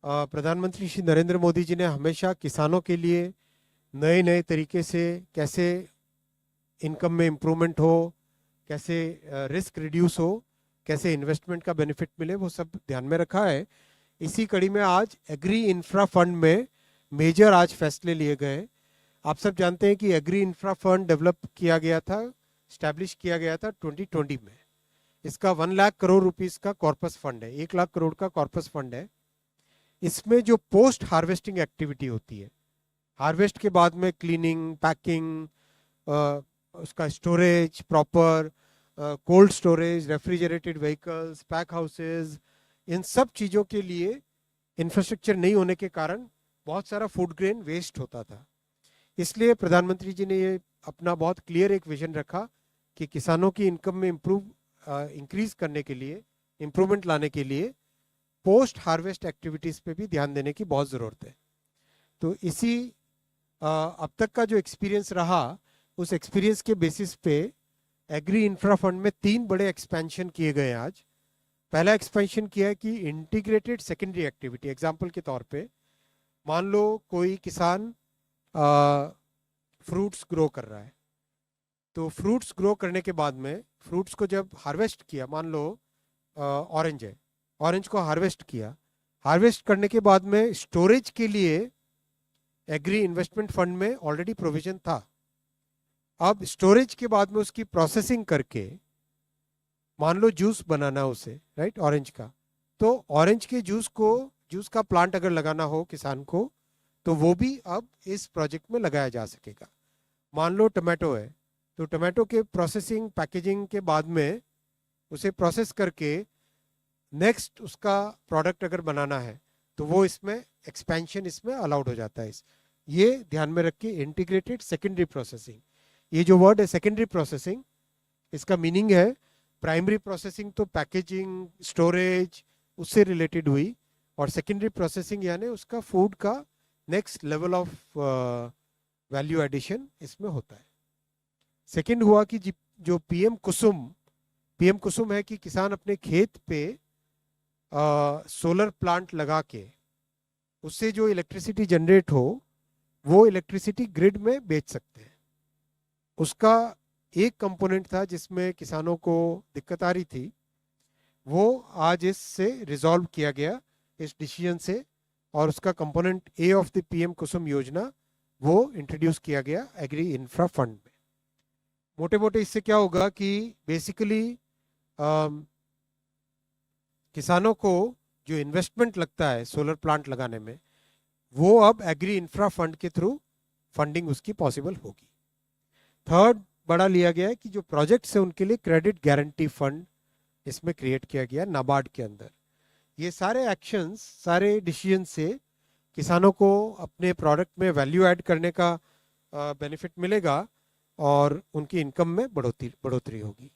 प्रधानमंत्री श्री नरेंद्र मोदी जी ने हमेशा किसानों के लिए नए नए तरीके से कैसे इनकम में इम्प्रूवमेंट हो, कैसे रिस्क रिड्यूस हो, कैसे इन्वेस्टमेंट का बेनिफिट मिले, वो सब ध्यान में रखा है। इसी कड़ी में आज एग्री इंफ्रा फंड में मेजर आज फैसले लिए गए। आप सब जानते हैं कि एग्री इंफ्रा फंड डेवलप किया गया था, स्टैब्लिश किया गया था 2020 में। इसका 1 लाख करोड़ रुपीस का कॉर्पस फंड है, 1 लाख करोड़ का कॉर्पस फंड है। इसमें जो पोस्ट हार्वेस्टिंग एक्टिविटी होती है, हार्वेस्ट के बाद में क्लीनिंग, पैकिंग, उसका storage, proper cold storage, refrigerated vehicles, pack houses, इन सब चीज़ों के लिए इंफ्रास्ट्रक्चर नहीं होने के कारण बहुत सारा फूड ग्रेन वेस्ट होता था। इसलिए प्रधानमंत्री जी ने ये अपना बहुत क्लियर एक विजन रखा कि किसानों की इनकम में इंक्रीज करने के लिए, इम्प्रूवमेंट लाने के लिए पोस्ट हार्वेस्ट एक्टिविटीज़ पे भी ध्यान देने की बहुत ज़रूरत है। तो इसी अब तक का जो एक्सपीरियंस रहा, उस एक्सपीरियंस के बेसिस पे एग्री इंफ्रा फंड में 3 बड़े एक्सपेंशन किए गए आज। पहला एक्सपेंशन किया है कि इंटीग्रेटेड सेकेंडरी एक्टिविटी। एग्जांपल के तौर पे मान लो कोई किसान फ्रूट्स ग्रो कर रहा है, तो फ्रूट्स ग्रो करने के बाद में फ्रूट्स को जब हार्वेस्ट किया, मान लो ऑरेंज है, ऑरेंज को हार्वेस्ट किया, हार्वेस्ट करने के बाद में स्टोरेज के लिए एग्री इन्वेस्टमेंट फंड में ऑलरेडी प्रोविजन था। अब स्टोरेज के बाद में उसकी प्रोसेसिंग करके मान लो जूस बनाना उसे, राइट, ऑरेंज का, तो ऑरेंज के जूस का प्लांट अगर लगाना हो किसान को, तो वो भी अब इस प्रोजेक्ट में लगाया जा सकेगा। मान लो टमाटो है, तो टमाटो के प्रोसेसिंग, पैकेजिंग के बाद में उसे प्रोसेस करके नेक्स्ट उसका प्रोडक्ट अगर बनाना है, तो वो इसमें एक्सपेंशन इसमें अलाउड हो जाता है। ये ध्यान में रख के इंटीग्रेटेड सेकेंडरी प्रोसेसिंग, ये जो वर्ड है सेकेंडरी प्रोसेसिंग, इसका मीनिंग है प्राइमरी प्रोसेसिंग तो पैकेजिंग, स्टोरेज, उससे रिलेटेड हुई, और सेकेंडरी प्रोसेसिंग यानी उसका फूड का next level of value addition इसमें होता है। सेकेंड हुआ कि जो पीएम कुसुम है कि किसान अपने खेत पे सोलर प्लांट लगा के उससे जो इलेक्ट्रिसिटी जनरेट हो, वो इलेक्ट्रिसिटी ग्रिड में बेच सकते हैं। उसका एक कंपोनेंट था जिसमें किसानों को दिक्कत आ रही थी, वो आज इससे रिजॉल्व किया गया इस डिसीजन से, और उसका component A of the PM Kusum योजना वो इंट्रोड्यूस किया गया एग्री इंफ्रा फंड में। मोटे मोटे इससे क्या होगा कि बेसिकली किसानों को जो इन्वेस्टमेंट लगता है सोलर प्लांट लगाने में, वो अब एग्री इंफ्रा फंड के थ्रू फंडिंग उसकी पॉसिबल होगी। थर्ड बड़ा लिया गया है कि जो प्रोजेक्ट्स है उनके लिए क्रेडिट गारंटी फंड इसमें क्रिएट किया गया नाबार्ड के अंदर। ये सारे एक्शंस, सारे डिसीजन से किसानों को अपने प्रोडक्ट में वैल्यू ऐड करने का बेनिफिट मिलेगा और उनकी इनकम में बढ़ोतरी होगी।